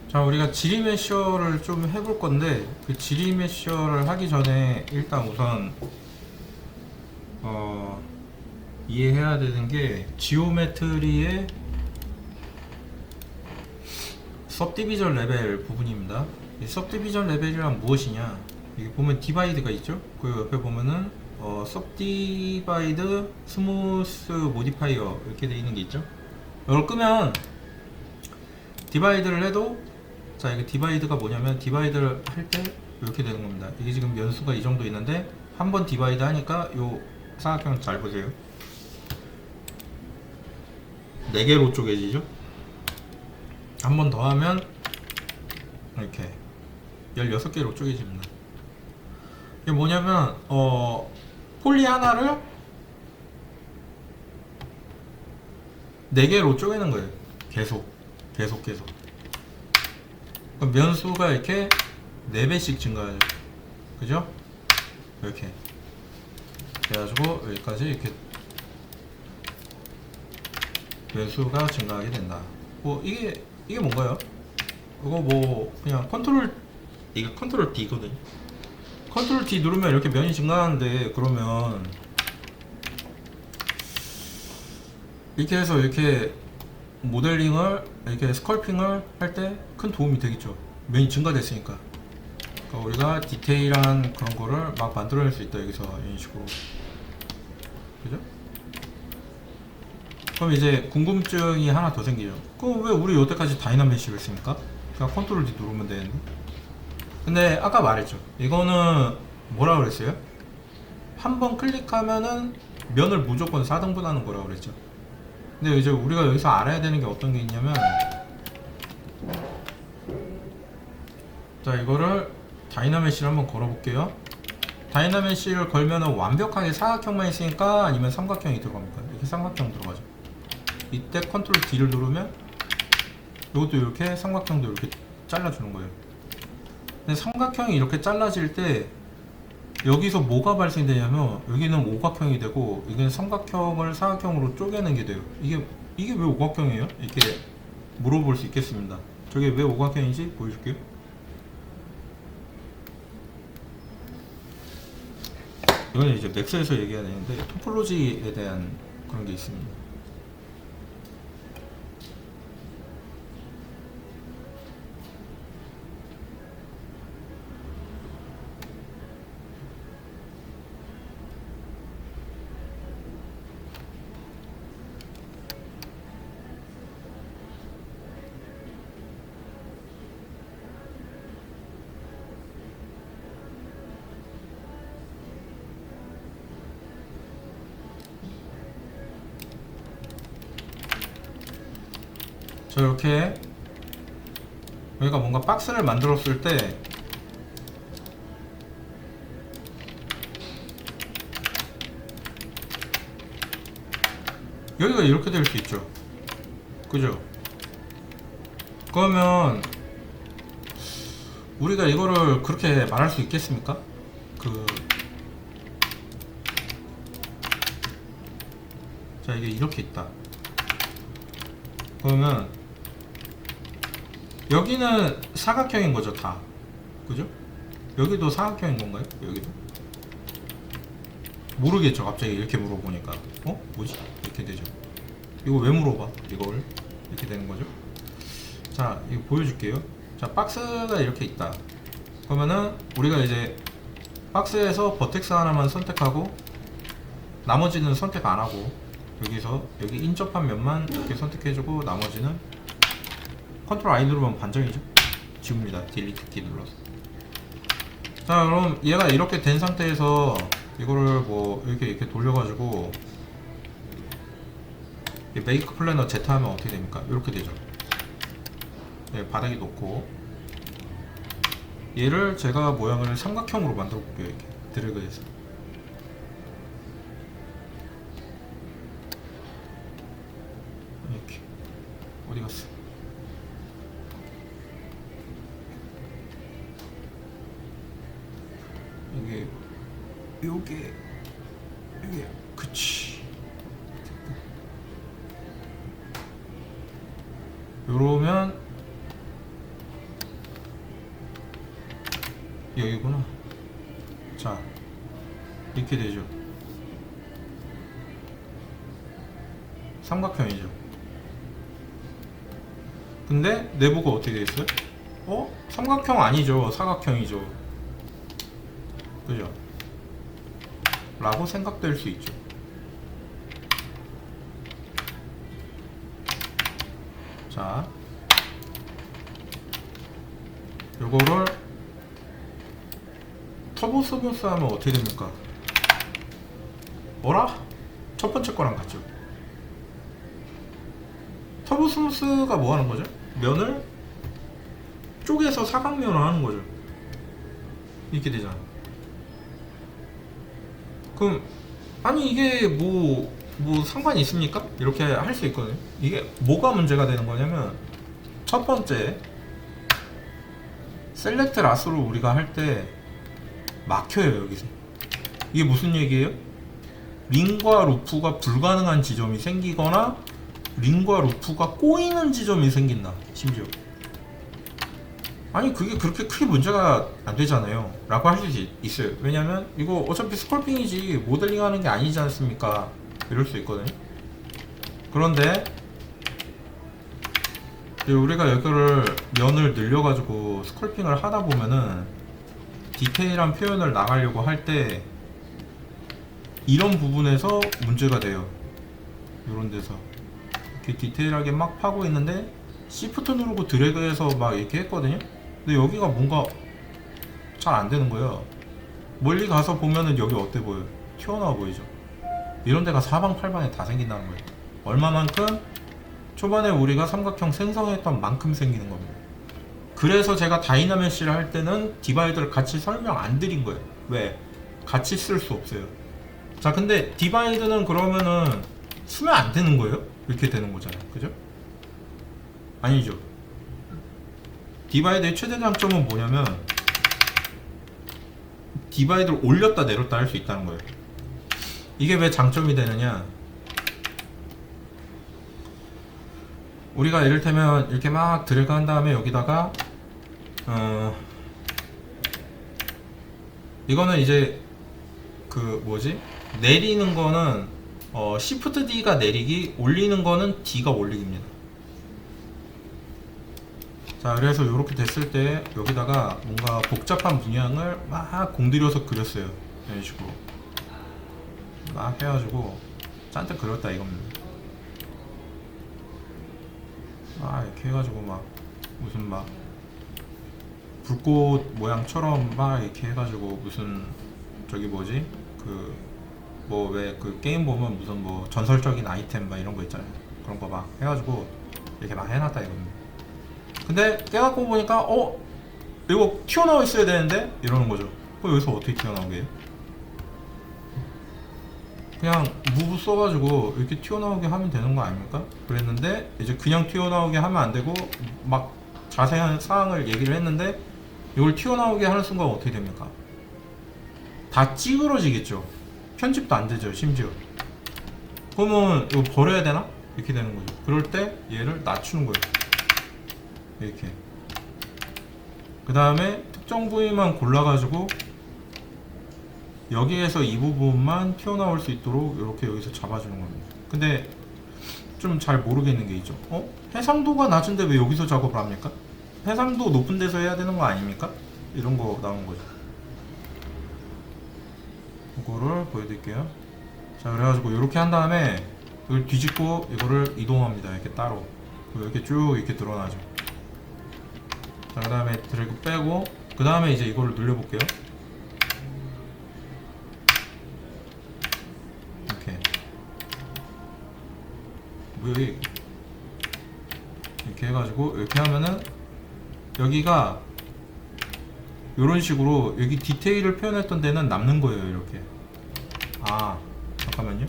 자, 우리가 지리메셔를 좀 해볼 건데, 그 지리메셔를 하기 전에 일단 우선 이해해야 되는 게 지오메트리의 सब디비전 레벨 부분입니다. 이 सब디비전 레벨이란 무엇이냐? 여기 보면 디바이드가 있죠? 그 옆에 보면은 सब디바이드 스무스 모디파이어 이렇게 되어 있는 게 있죠? 이걸 끄면 디바이드를 해도, 자, 이게 디바이드가 뭐냐면 디바이드를 할 때 이렇게 되는 겁니다. 이게 지금 변수가 이 정도 있는데 한 번 디바이드 하니까 요 삼각형 잘 보세요. 4개로 쪼개지죠? 한 번 더 하면 이렇게 16개로 쪼개집니다. 이게 뭐냐면 폴리 하나를 4개로 쪼개는 거예요. 계속. 그럼 면수가 이렇게 4배씩 증가하죠. 그죠? 이렇게 그래가지고 여기까지 이렇게 면수가 증가하게 된다. 뭐 이게 뭔가요? 이거 뭐 그냥 이게 컨트롤 D거든요. 컨트롤 D 누르면 이렇게 면이 증가하는데, 그러면 이렇게 해서 이렇게 모델링을, 이렇게 스컬핑을 할 때 큰 도움이 되겠죠. 면이 증가됐으니까. 그러니까 우리가 디테일한 그런 거를 막 만들어낼 수 있다, 여기서. 이런 식으로. 그죠? 그럼 이제 궁금증이 하나 더 생기죠. 그럼 왜 우리 여태까지 다이나메시를 했습니까? 그냥 컨트롤 D 누르면 되는데. 근데 아까 말했죠. 이거는 뭐라 그랬어요? 한번 클릭하면은 면을 무조건 4등분 하는 거라고 그랬죠. 근데 이제 우리가 여기서 알아야 되는 게 어떤 게 있냐면, 자, 이거를 다이나메시를 한번 걸어볼게요. 다이나메시를 걸면은 완벽하게 사각형만 있으니까, 아니면 삼각형이 들어갑니까? 이렇게 삼각형 들어가죠. 이때 컨트롤 D를 누르면 이것도 이렇게, 삼각형도 이렇게 잘라주는 거예요. 근데 삼각형이 이렇게 잘라질 때 여기서 뭐가 발생되냐면, 여기는 오각형이 되고 여기는 삼각형을 사각형으로 쪼개는 게 돼요. 이게 왜 오각형이에요? 이렇게 물어볼 수 있겠습니다. 저게 왜 오각형인지 보여줄게요. 이건 이제 맥스에서 얘기해야 되는데, 토폴로지에 대한 그런 게 있습니다. 저 이렇게 여기가 뭔가 박스를 만들었을 때, 여기가 이렇게 될 수 있죠. 그죠? 그러면 우리가 이거를 그렇게 말할 수 있겠습니까? 자, 이게 이렇게 있다. 그러면 여기는 사각형인 거죠, 다. 그죠? 여기도 사각형인 건가요? 여기도? 모르겠죠, 갑자기 이렇게 물어보니까. 뭐지? 이렇게 되죠. 이거 왜 물어봐? 이걸 이렇게 되는 거죠. 자, 이거 보여줄게요. 자, 박스가 이렇게 있다. 그러면은 우리가 이제 박스에서 버텍스 하나만 선택하고 나머지는 선택 안 하고, 여기서 여기 인접한 면만 이렇게 선택해주고, 나머지는 컨트롤 I 누르면 반정이죠. 지웁니다. 딜리트 키 눌러서. 자, 그럼 얘가 이렇게 된 상태에서 이거를 뭐 이렇게 돌려가지고 메이크 플래너 Z 하면 어떻게 됩니까? 이렇게 되죠. 네, 바닥에 놓고 얘를 제가 모양을 삼각형으로 만들어 볼게요. 이렇게 드래그해서. 이렇게. 어디 갔어? 요게 그치. 요러면 여기구나. 자, 이렇게 되죠. 삼각형이죠. 근데 내부가 어떻게 돼 있어요? 삼각형 아니죠. 사각형이죠. 그죠? 라고 생각될 수 있죠. 자, 요거를 터보 스무스 하면 어떻게 됩니까? 어라? 첫 번째 거랑 같죠. 터보 스무스가 뭐 하는 거죠? 면을 쪼개서 사각면을 하는 거죠. 이렇게 되잖아. 그럼 아니 이게 뭐 상관이 있습니까? 이렇게 할 수 있거든요. 이게 뭐가 문제가 되는 거냐면, 첫 번째 셀렉트 라스로 우리가 할 때 막혀요. 여기서 이게 무슨 얘기예요? 링과 루프가 불가능한 지점이 생기거나 링과 루프가 꼬이는 지점이 생긴다. 심지어 아니 그게 그렇게 크게 문제가 안 되잖아요 라고 할 수 있어요. 왜냐면 이거 어차피 스컬핑이지 모델링 하는 게 아니지 않습니까? 이럴 수 있거든요. 그런데 우리가 여기를 면을 늘려가지고 스컬핑을 하다 보면은 디테일한 표현을 나가려고 할 때 이런 부분에서 문제가 돼요. 이런 데서 이렇게 디테일하게 막 파고 있는데 시프트 누르고 드래그해서 막 이렇게 했거든요. 근데 여기가 뭔가 잘 안 되는 거예요. 멀리 가서 보면은 여기 어때 보여요? 튀어나와 보이죠? 이런 데가 사방팔방에 다 생긴다는 거예요. 얼마만큼? 초반에 우리가 삼각형 생성했던 만큼 생기는 겁니다. 그래서 제가 다이나메시를 할 때는 디바이드를 같이 설명 안 드린 거예요. 왜? 같이 쓸 수 없어요. 자, 근데 디바이드는 그러면은 쓰면 안 되는 거예요? 이렇게 되는 거잖아요. 그죠? 아니죠. 디바이드의 최대 장점은 뭐냐면 디바이드를 올렸다 내렸다 할 수 있다는 거예요. 이게 왜 장점이 되느냐, 우리가 이를테면 이렇게 막 드래그 한 다음에 여기다가 이거는 이제 그 뭐지, 내리는 거는 Shift D가 내리기, 올리는 거는 D가 올리기입니다. 자, 그래서 이렇게 됐을 때 여기다가 뭔가 복잡한 문양을 막 공들여서 그렸어요. 이런 식으로 막 해가지고 짠뜩 그렸다 이겁니다. 이렇게 해가지고 막 무슨 막 불꽃 모양처럼 막 이렇게 해가지고 무슨 저기 뭐지, 그 뭐 왜 그 게임 보면 무슨 뭐 전설적인 아이템 막 이런 거 있잖아요. 그런 거 막 해가지고 이렇게 막 해놨다 이겁니다. 근데 깨닫고 보니까 이거 튀어나와 있어야 되는데 이러는 거죠. 여기서 어떻게 튀어나오게 해요? 그냥 무브 써가지고 이렇게 튀어나오게 하면 되는 거 아닙니까? 그랬는데 이제 그냥 튀어나오게 하면 안 되고 막 자세한 사항을 얘기를 했는데 이걸 튀어나오게 하는 순간 어떻게 됩니까? 다 찌그러지겠죠. 편집도 안 되죠. 심지어. 그러면 이거 버려야 되나? 이렇게 되는 거죠. 그럴 때 얘를 낮추는 거예요. 이렇게. 그 다음에 특정 부위만 골라가지고 여기에서 이 부분만 튀어나올 수 있도록 이렇게 여기서 잡아주는 겁니다. 근데 좀 잘 모르겠는 게 있죠. 해상도가 낮은데 왜 여기서 작업을 합니까? 해상도 높은 데서 해야 되는 거 아닙니까? 이런 거 나온 거죠. 이거를 보여드릴게요. 자, 그래가지고 이렇게 한 다음에 이걸 뒤집고 이거를 이동합니다. 이렇게 따로 이렇게 쭉 이렇게 드러나죠. 자, 그 다음에 드래그 빼고 그 다음에 이제 이거를 눌려볼게요. 이렇게 이렇게 해가지고 이렇게 하면은 여기가 이런 식으로 여기 디테일을 표현했던 데는 남는 거예요. 이렇게. 잠깐만요.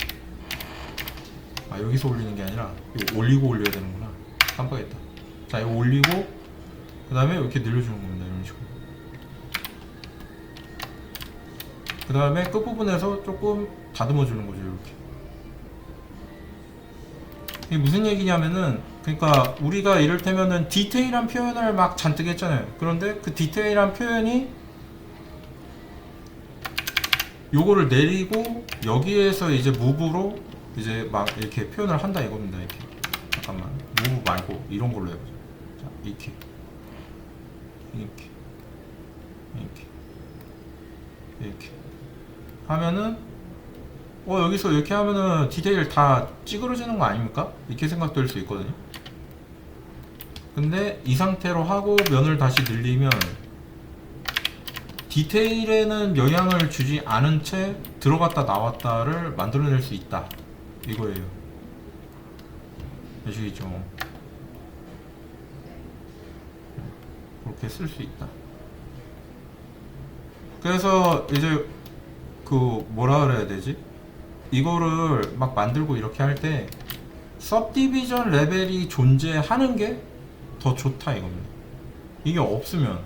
여기서 올리는 게 아니라 이거 올리고 올려야 되는구나. 깜빡했다. 자, 이거 올리고 그 다음에 이렇게 늘려주는 겁니다. 이런 식으로. 그 다음에 끝부분에서 조금 다듬어 주는 거죠. 이렇게. 이게 무슨 얘기냐면은, 그러니까 우리가 이를테면은 디테일한 표현을 막 잔뜩 했잖아요. 그런데 그 디테일한 표현이 요거를 내리고 여기에서 이제 무브로 이제 막 이렇게 표현을 한다 이겁니다. 이렇게 잠깐만 무브 말고 이런 걸로 해보자. 자 이렇게 이렇게 이렇게 하면은 여기서 이렇게 하면은 디테일 다 찌그러지는 거 아닙니까? 이렇게 생각될 수 있거든요. 근데 이 상태로 하고 면을 다시 늘리면 디테일에는 영향을 주지 않은 채 들어갔다 나왔다를 만들어낼 수 있다 이거예요. 아시겠죠? 그렇게 쓸 수 있다. 그래서 이제 그 뭐라 그래야 되지? 이거를 막 만들고 이렇게 할 때 सब디비전 레벨이 존재하는 게 더 좋다 이겁니다. 이게 없으면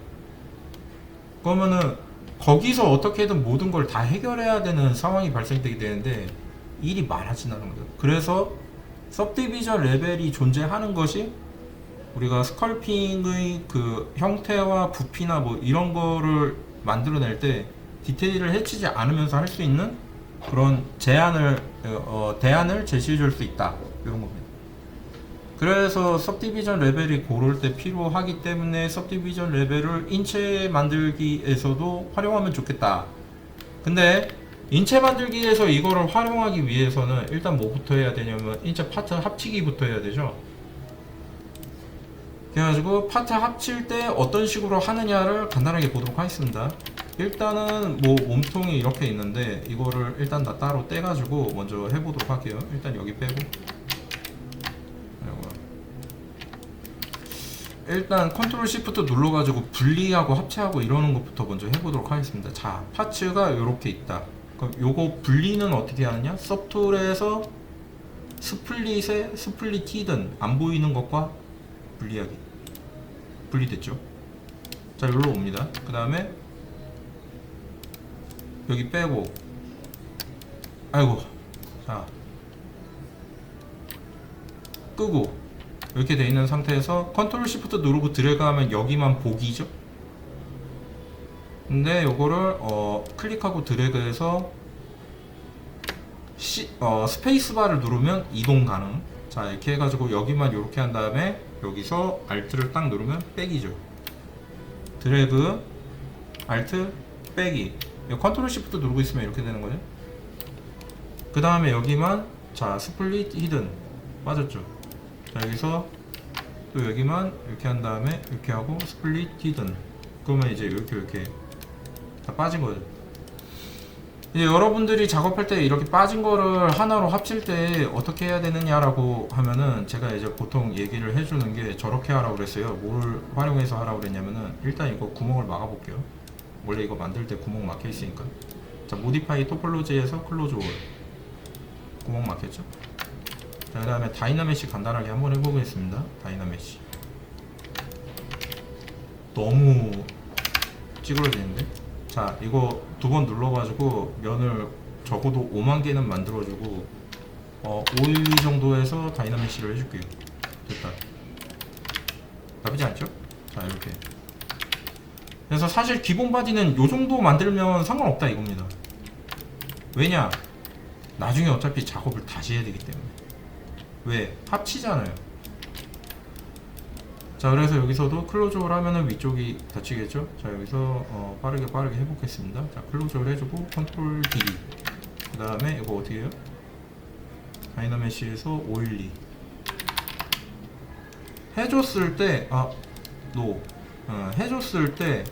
그러면은 거기서 어떻게든 모든 걸 다 해결해야 되는 상황이 발생되게 되는데 일이 많아진다는 거죠. 그래서 सब디비전 레벨이 존재하는 것이 우리가 스컬핑의 그 형태와 부피나 뭐 이런 거를 만들어낼 때 디테일을 해치지 않으면서 할 수 있는 그런 대안을 제시해 줄 수 있다 이런 겁니다. 그래서 सब디비전 레벨이 고를 때 필요하기 때문에 सब디비전 레벨을 인체 만들기에서도 활용하면 좋겠다. 근데 인체 만들기에서 이거를 활용하기 위해서는 일단 뭐부터 해야 되냐면 인체 파트 합치기부터 해야 되죠. 그래가지고 파트 합칠 때 어떤 식으로 하느냐를 간단하게 보도록 하겠습니다. 일단은 뭐 몸통이 이렇게 있는데 이거를 일단 다 따로 떼가지고 먼저 해보도록 할게요. 일단 여기 빼고 일단 컨트롤 시프트 눌러가지고 분리하고 합체하고 이러는 것부터 먼저 해보도록 하겠습니다. 자, 파츠가 이렇게 있다. 그럼 요거 분리는 어떻게 하느냐? 서툴에서 스플릿에 스플릿 히든 안 보이는 것과 분리하기. 분리됐죠? 자, 여기로 옵니다. 그 다음에 여기 빼고 아이고 자 끄고 이렇게 돼 있는 상태에서 컨트롤 시프트 누르고 드래그 하면 여기만 보기죠. 근데 요거를 클릭하고 드래그해서 스페이스바를 누르면 이동 가능. 자 이렇게 해가지고 여기만 이렇게 한 다음에 여기서 Alt를 딱 누르면 빼기죠. 드래그 Alt 빼기. 컨트롤 시프트 누르고 있으면 이렇게 되는 거죠. 그 다음에 여기만 자 스플릿 히든 빠졌죠. 자 여기서 또 여기만 이렇게 한 다음에 이렇게 하고 스플릿 히든 그러면 이제 이렇게 다 빠진 거죠. 이제 여러분들이 작업할 때 이렇게 빠진 거를 하나로 합칠 때 어떻게 해야 되느냐라고 하면은 제가 이제 보통 얘기를 해주는 게 저렇게 하라고 그랬어요. 뭘 활용해서 하라고 그랬냐면은 일단 이거 구멍을 막아 볼게요. 원래 이거 만들 때 구멍 막혀 있으니까. 자 모디파이 토폴로지에서 클로즈 올 구멍 막혔죠. 자, 그 다음에 다이나메시 간단하게 한번 해보겠습니다. 다이나메시 너무 찌그러지는데? 자 이거 두 번 눌러가지고 면을 적어도 5만 개는 만들어주고 512 정도에서 다이나메시를 해줄게요. 됐다. 나쁘지 않죠? 자 이렇게 그래서 사실 기본 바디는 요 정도 만들면 상관없다 이겁니다. 왜냐? 나중에 어차피 작업을 다시 해야 되기 때문에. 왜? 합치잖아요. 자 그래서 여기서도 클로즈홀 하면은 위쪽이 닫히겠죠. 자 여기서 빠르게 해보겠습니다. 자 클로즈홀 해주고 컨트롤 D 그 다음에 이거 어떻게 해요? 다이나메시에서 512 해줬을 때 해줬을 때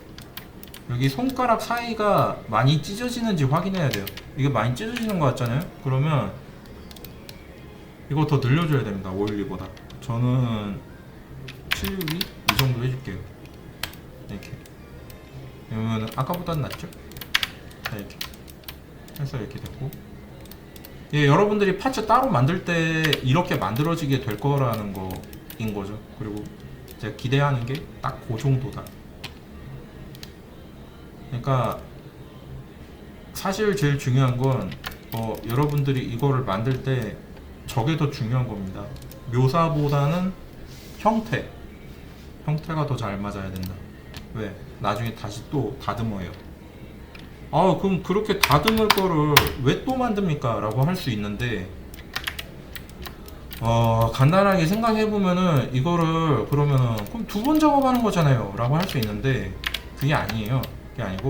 여기 손가락 사이가 많이 찢어지는지 확인해야 돼요. 이게 많이 찢어지는 것 같잖아요. 그러면 이거 더 늘려줘야 됩니다. 512보다 저는 762 이 정도 해줄게요. 이렇게 그러면 아까보다는 낫죠? 자 이렇게 해서 이렇게 됐고 예, 여러분들이 파츠 따로 만들 때 이렇게 만들어지게 될 거라는 거인 거죠. 그리고 제가 기대하는 게 딱 그 정도다. 그러니까 사실 제일 중요한 건 여러분들이 이거를 만들 때 저게 더 중요한 겁니다. 묘사보다는 형태가 더 잘 맞아야 된다. 왜? 나중에 다시 또 다듬어요. 아 그럼 그렇게 다듬을 거를 왜 또 만듭니까? 라고 할 수 있는데 간단하게 생각해보면은 이거를 그러면은 그럼 두 번 작업하는 거잖아요 라고 할 수 있는데 그게 아니에요. 그게 아니고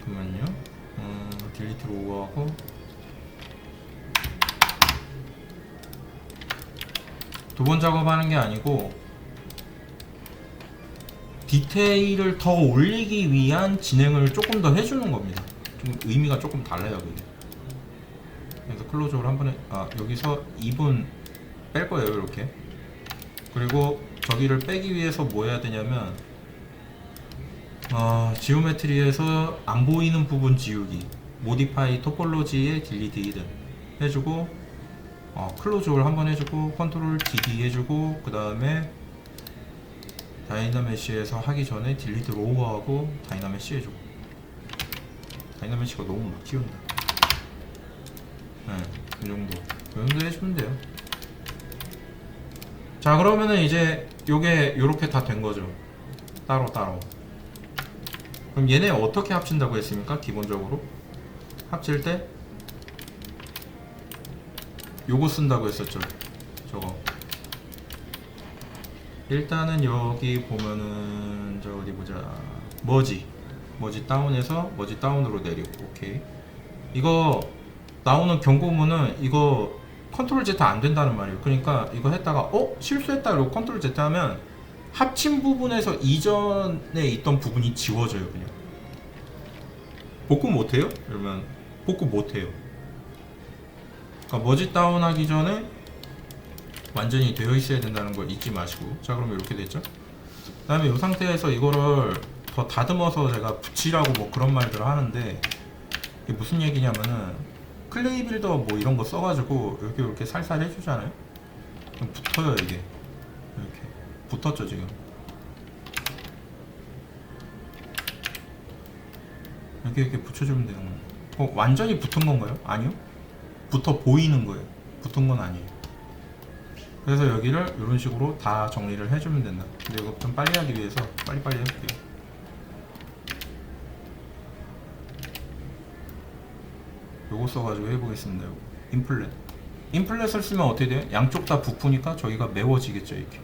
잠깐만요. 딜리트로 오버하고 두 번 작업하는 게 아니고 디테일을 더 올리기 위한 진행을 조금 더 해주는 겁니다. 좀 의미가 조금 달라요 그게. 그래서 클로즈를 한 번에 여기서 2분 뺄 거예요 이렇게. 그리고 저기를 빼기 위해서 뭐 해야 되냐면 지오메트리에서 안 보이는 부분 지우기, 모디파이 토폴로지에 딜리트 히든 해주고 클로즈를 한 번 해주고 컨트롤 DD 해주고 그 다음에 다이나메시에서 하기 전에 딜리트 로우하고 다이나메시 해주고. 다이나메시가 너무 막 튀운다. 네, 이 정도 해주면 돼요. 자 그러면은 이제 요게 요렇게 다 된 거죠. 따로 그럼 얘네 어떻게 합친다고 했습니까? 기본적으로 합칠 때 요거 쓴다고 했었죠. 저거 일단은 여기 보면은 저 어디 보자. 머지 다운해서 머지 다운으로 내리고. 오케이. 이거 나오는 경고문은 이거 컨트롤 Z 안 된다는 말이에요. 그러니까 이거 했다가 실수했다 이러고 컨트롤 Z 하면 합친 부분에서 이전에 있던 부분이 지워져요. 그냥 복구 못해요? 이러면 복구 못해요. 그러니까 머지 다운 하기 전에 완전히 되어 있어야 된다는 걸 잊지 마시고. 자 그러면 이렇게 됐죠. 그 다음에 이 상태에서 이거를 더 다듬어서 제가 붙이라고 뭐 그런 말들을 하는데 이게 무슨 얘기냐면은 클레이 빌더 뭐 이런 거 써가지고 이렇게 살살 해주잖아요. 그럼 붙어요 이게. 이렇게 붙었죠 지금. 이렇게 붙여주면 되는 거예요. 완전히 붙은 건가요? 아니요. 붙어 보이는 거예요. 붙은 건 아니에요. 그래서 여기를 이런 식으로 다 정리를 해주면 된다. 근데 이거 좀 빨리 하기 위해서 빨리빨리 해볼게요. 요거 써가지고 해보겠습니다. 요거. 인플렛을 쓰면 어떻게 돼요? 양쪽 다 부푸니까 저기가 메워지겠죠 이렇게.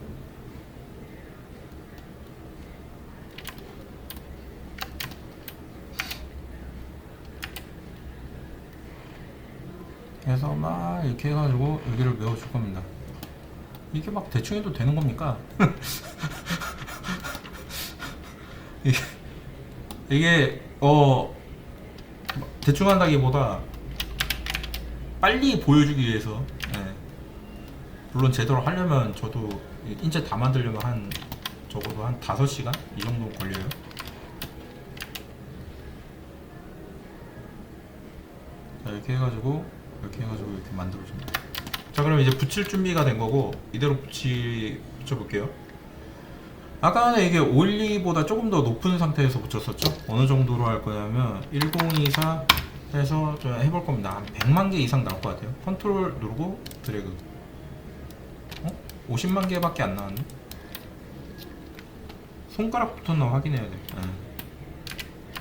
그래서 막 이렇게 해가지고 여기를 메워줄 겁니다. 이게 막 대충 해도 되는 겁니까? 이게 대충 한다기보다 빨리 보여주기 위해서. 물론 제대로 하려면 저도 인체 다 만들려면 한 적어도 한 5시간 이 정도 걸려요. 자 이렇게 해가지고 이렇게 만들어줍니다. 자 그럼 이제 붙일 준비가 된 거고 이대로 붙여볼게요. 아까는 이게 오일리보다 조금 더 높은 상태에서 붙였었죠. 어느 정도로 할 거냐면 1024 해서 좀 해볼 겁니다. 한 100만 개 이상 나올 것 같아요. 컨트롤 누르고 드래그. 50만 개밖에 안 나왔네. 손가락 붙었나 확인해야 돼.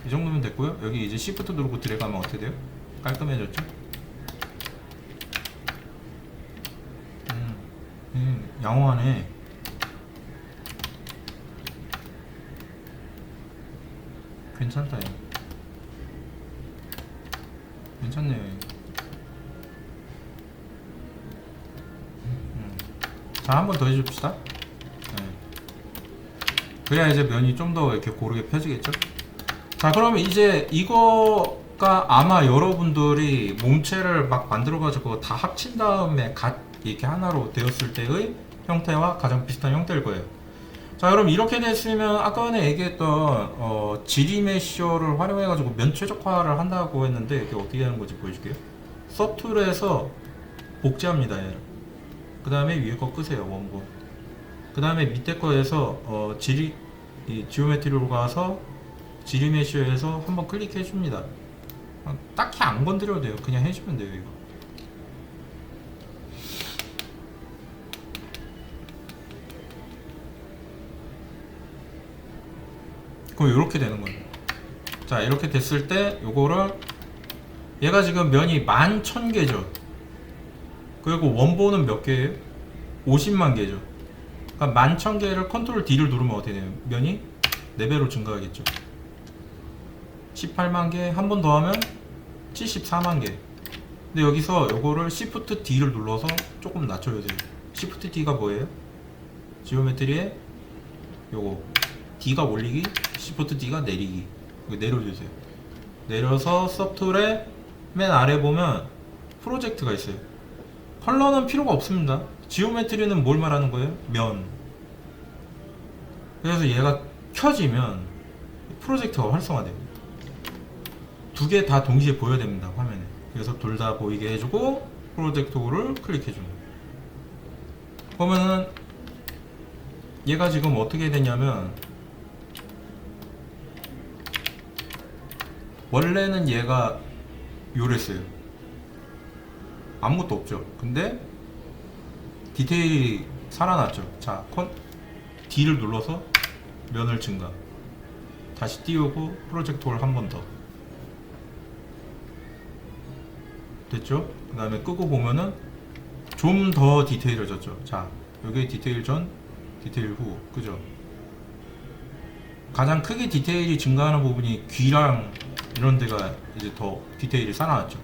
이 정도면 됐고요. 여기 이제 시프트 누르고 드래그 하면 어떻게 돼요? 깔끔해졌죠? 양호하네. 괜찮다. 괜찮네요. 자, 한 번 더 해줍시다. 그래야 이제 면이 좀 더 이렇게 고르게 펴지겠죠? 자, 그러면 이제 이거가 아마 여러분들이 몸체를 막 만들어가지고 다 합친 다음에 이렇게 하나로 되었을 때의 형태와 가장 비슷한 형태일 거예요. 자, 그럼 이렇게 됐으면 아까 전에 얘기했던 지리메쉬어를 활용해가지고 면 최적화를 한다고 했는데 이게 어떻게 하는 건지 보여줄게요. 서툴에서 복제합니다. 그 다음에 위에 거 끄세요. 원본. 그 다음에 밑에 거에서 지오메트리로 가서 지리메쉬어에서 한번 클릭해 줍니다. 딱히 안 건드려도 돼요. 그냥 해주면 돼요. 이거. 그럼 이렇게 되는 거예요. 자, 이렇게 됐을 때 요거를 얘가 지금 면이 11,000개죠. 그리고 원본은 몇 개예요? 50만 개죠. 그러니까 11,000개를 컨트롤 D를 누르면 어떻게 돼요? 면이 4배로 증가하겠죠. 18만 개, 한 번 더 하면 74만 개. 근데 여기서 요거를 Shift D를 눌러서 조금 낮춰야 돼요. Shift D가 뭐예요? 지오메트리에 요거 D가 올리기, Shift D가 내리기. 이거 내려주세요. 내려서 서툴에 맨 아래 보면 프로젝트가 있어요. 컬러는 필요가 없습니다. 지오메트리는 뭘 말하는 거예요? 면. 그래서 얘가 켜지면 프로젝트가 활성화돼요. 두 개 다 동시에 보여야 됩니다, 화면에. 그래서 둘 다 보이게 해주고 프로젝트를 클릭해주는 거예요. 그러면은 얘가 지금 어떻게 되냐면, 원래는 얘가 요랬어요. 아무것도 없죠. 근데 디테일이 살아났죠. 자, D를 눌러서 면을 증가, 다시 띄우고 프로젝트 홀 한 번 더 됐죠. 그 다음에 끄고 보면은 좀 더 디테일해졌죠. 자, 여기 디테일 전, 디테일 후, 그죠? 가장 크게 디테일이 증가하는 부분이 귀랑 이런 데가 이제 더 디테일이 살아났죠.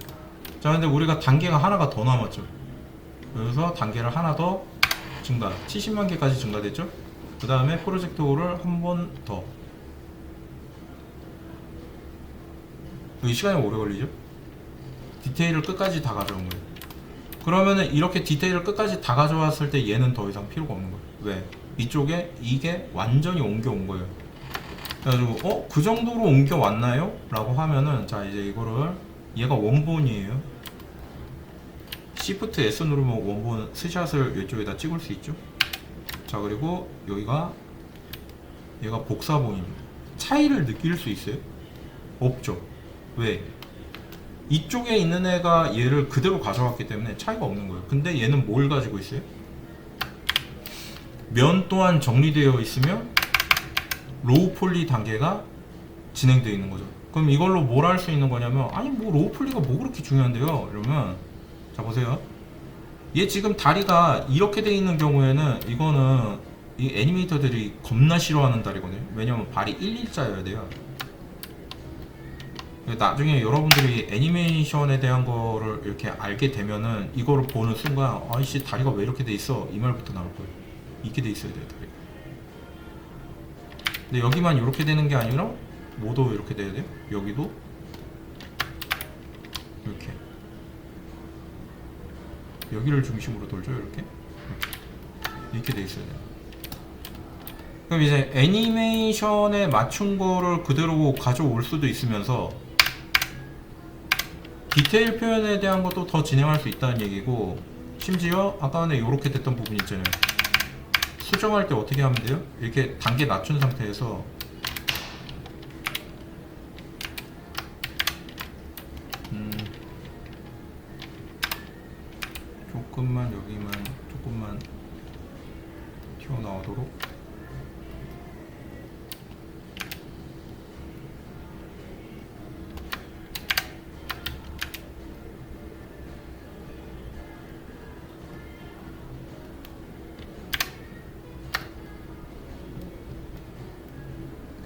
자, 근데 우리가 단계가 하나가 더 남았죠. 그래서 단계를 하나 더 증가, 70만 개까지 증가됐죠. 그 다음에 프로젝트 홀을 한 번 더. 여기 시간이 오래 걸리죠. 디테일을 끝까지 다 가져온 거예요. 그러면은 이렇게 디테일을 끝까지 다 가져왔을 때 얘는 더 이상 필요가 없는 거예요. 왜? 이쪽에 이게 완전히 옮겨온 거예요. 그래가지고 그 정도로 옮겨왔나요? 라고 하면은, 자, 이제 이거를, 얘가 원본이에요. Shift S 누르면 원본 스샷을 이쪽에다 찍을 수 있죠. 자, 그리고 여기가 얘가 복사본입니다. 차이를 느낄 수 있어요? 없죠. 왜? 이쪽에 있는 애가 얘를 그대로 가져왔기 때문에 차이가 없는 거예요. 근데 얘는 뭘 가지고 있어요? 면 또한 정리되어 있으며 로우 폴리 단계가 진행되어 있는 거죠. 그럼 이걸로 뭘 할 수 있는 거냐면, 아니 뭐 로우 폴리가 뭐 그렇게 중요한데요? 이러면, 자 보세요. 얘 지금 다리가 이렇게 돼 있는 경우에는 이거는 이 애니메이터들이 겁나 싫어하는 다리거든요. 왜냐면 발이 일자여야 돼요. 나중에 여러분들이 애니메이션에 대한 거를 이렇게 알게 되면은 이거를 보는 순간, 아이씨 다리가 왜 이렇게 돼 있어? 이 말부터 나올 거예요. 이렇게 돼 있어야 돼요, 다리가. 근데 여기만 이렇게 되는 게 아니라 모두 이렇게 돼야 돼요. 여기도 이렇게, 여기를 중심으로 돌죠. 이렇게 돼 있어야 돼요. 그럼 이제 애니메이션에 맞춘 거를 그대로 가져올 수도 있으면서 디테일 표현에 대한 것도 더 진행할 수 있다는 얘기고, 심지어 아까 전에 이렇게 됐던 부분 있잖아요. 수정할 때 어떻게 하면 돼요? 이렇게 단계 낮춘 상태에서 조금만, 여기만 조금만 튀어나오도록.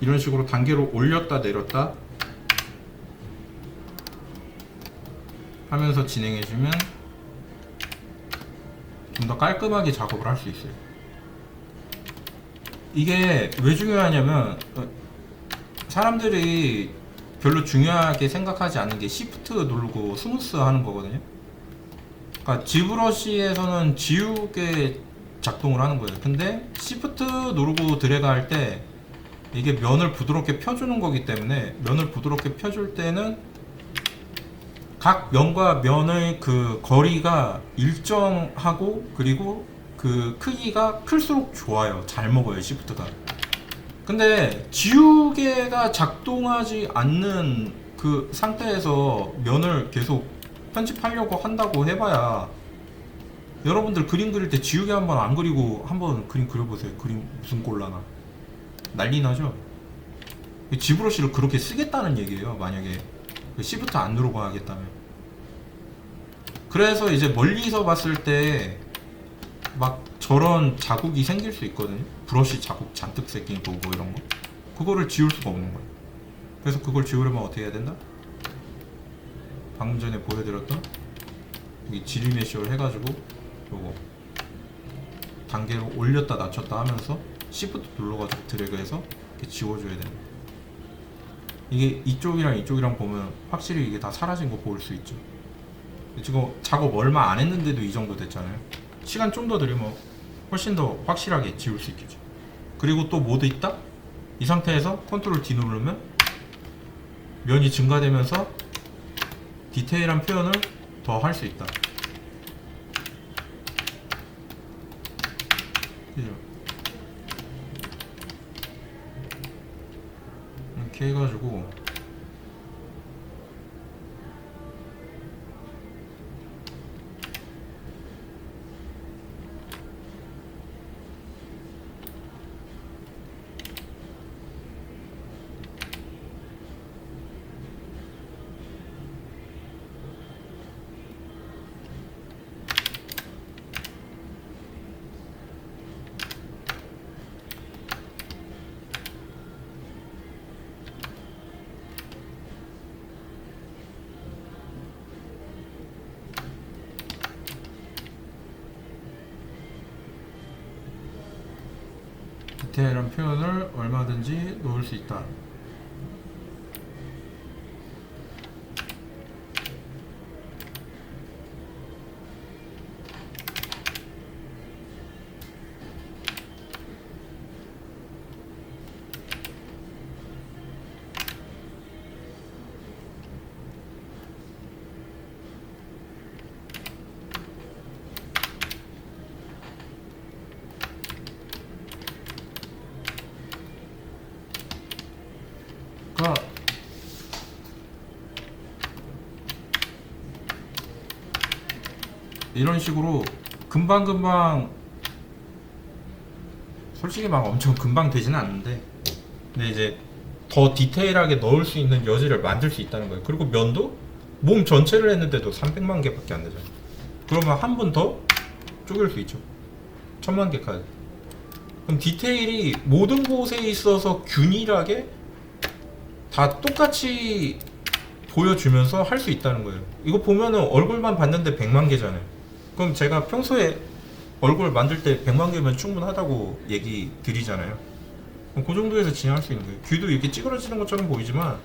이런 식으로 단계로 올렸다 내렸다 하면서 진행해주면 좀 더 깔끔하게 작업을 할 수 있어요. 이게 왜 중요하냐면, 사람들이 별로 중요하게 생각하지 않는 게 Shift 누르고 스무스 하는 거거든요. 그러니까 G브러쉬에서는 지우개 작동을 하는 거예요. 근데 Shift 누르고 드래그 할 때 이게 면을 부드럽게 펴주는 거기 때문에, 면을 부드럽게 펴줄 때는 각 면과 면의 그 거리가 일정하고, 그리고 그 크기가 클수록 좋아요. 잘 먹어요, 시프트가. 근데 지우개가 작동하지 않는 그 상태에서 면을 계속 편집하려고 한다고 해봐야, 여러분들 그림 그릴 때 지우개 한번 안 그리고 한번 그림 그려보세요. 그림 무슨 꼴나나 난리 나죠. G브러쉬를 그렇게 쓰겠다는 얘기예요. 만약에 Shift 안 누르고 하겠다면. 그래서 이제 멀리서 봤을 때 막 저런 자국이 생길 수 있거든요. 브러쉬 자국 잔뜩 새낀 거 뭐 이런 거. 그거를 지울 수가 없는 거예요. 그래서 그걸 지우려면 어떻게 해야 된다? 방금 전에 보여드렸던 이 지리메쉬를 해가지고 요거 단계를 올렸다 낮췄다 하면서 Shift 눌러가지고 드래그해서 이렇게 지워줘야 됩니다. 이게 이쪽이랑 이쪽이랑 보면 확실히 이게 다 사라진 거 볼 수 있죠. 지금 작업 얼마 안 했는데도 이 정도 됐잖아요. 시간 좀 더 들이면 훨씬 더 확실하게 지울 수 있겠죠. 그리고 또 모드 있다? 이 상태에서 컨트롤 D 누르면 면이 증가되면서 디테일한 표현을 더 할 수 있다. 이렇게 해가지고 디테일한 표현을 얼마든지 넣을 수 있다. 그러니까 이런 식으로 금방금방 솔직히 막 엄청 금방 되지는 않는데 근데 이제 더 디테일하게 넣을 수 있는 여지를 만들 수 있다는 거예요. 그리고 면도 몸 전체를 했는데도 300만 개밖에 안 되잖아요. 그러면 한 번 더 쪼갤 수 있죠. 1000만 개까지. 그럼 디테일이 모든 곳에 있어서 균일하게 다 똑같이 보여주면서 할 수 있다는 거예요. 이거 보면은 얼굴만 봤는데 100만 개잖아요. 그럼 제가 평소에 얼굴 만들 때 100만 개면 충분하다고 얘기 드리잖아요. 그럼 그 정도에서 진행할 수 있는 거예요. 귀도 이렇게 찌그러지는 것처럼 보이지만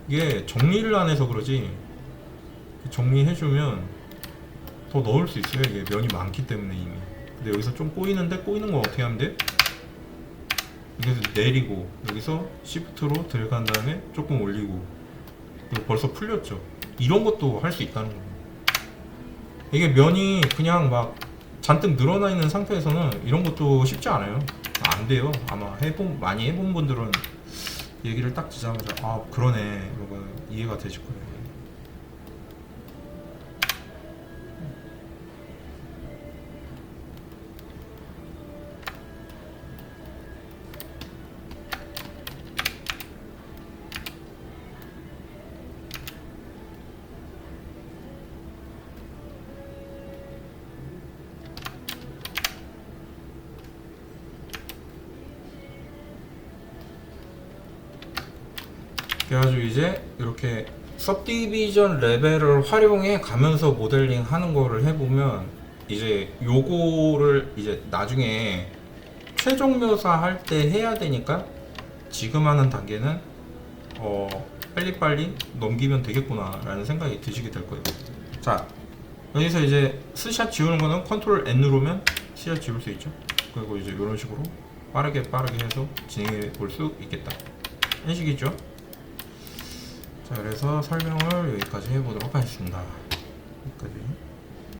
이게 정리를 안 해서 그러지 정리해주면 더 넣을 수 있어요. 이게 면이 많기 때문에 이미. 근데 여기서 좀 꼬이는데 꼬이는 거 어떻게 하면 돼? 여기서 내리고 여기서 시프트로 들어간 다음에 조금 올리고 그리고 벌써 풀렸죠. 이런 것도 할 수 있다는 겁니다. 이게 면이 그냥 막 잔뜩 늘어나 있는 상태에서는 이런 것도 쉽지 않아요. 안 돼요. 아마 많이 해본 분들은 얘기를 딱 듣자마자 아 그러네 이거 이해가 되실 거예요. 그래가지고 이제 이렇게 सब디비전 레벨을 활용해 가면서 모델링 하는 거를 해보면 이제 요거를 이제 나중에 최종 묘사할 때 해야 되니까 지금 하는 단계는 빨리빨리 넘기면 되겠구나 라는 생각이 드시게 될 거예요. 자 여기서 이제 스샷 지우는 거는 컨트롤 N 누르면 스샷 지울 수 있죠. 그리고 이제 이런 식으로 빠르게 해서 진행해 볼 수 있겠다 인식이죠. 자 그래서 설명을 여기까지 해보도록 하겠습니다. 여기까지.